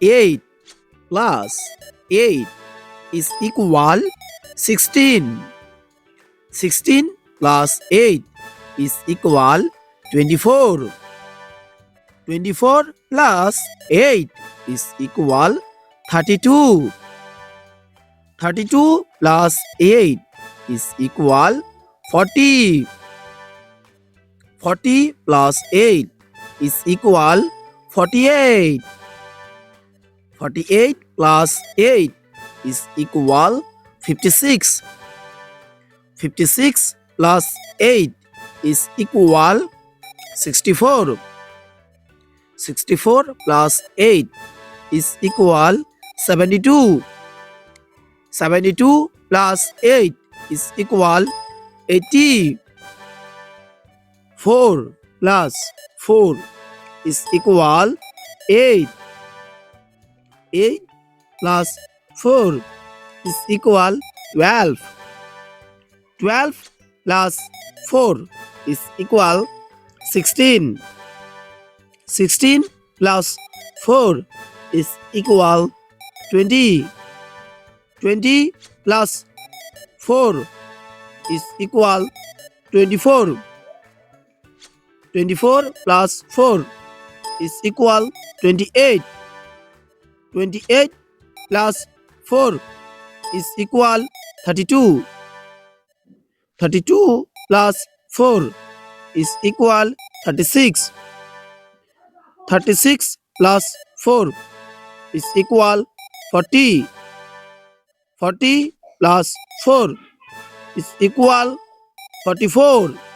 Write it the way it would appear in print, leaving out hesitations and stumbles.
8 plus 8 is equal 16. 16 plus 8 is equal 24. 24 plus 8 is equal 32. 32 plus 8 is equal 40. 40 plus 8 is equal 48. 48 plus 8 is equal 56. 56 plus 8 is equal 64. 64 plus 8 is equal 72. 72 plus 8 is equal 80. 4 plus 4 is equal 8. 8 plus 4 is equal 12. 12 plus 4 is equal 16. 16 plus 4 is equal 20. 20 plus 4 is equal 24. 24 plus 4 is equal 28. 28 plus 4 is equal 32. 32 plus 4 is equal 36. 36 plus 4 is equal 40. 40 plus 4 is equal 44.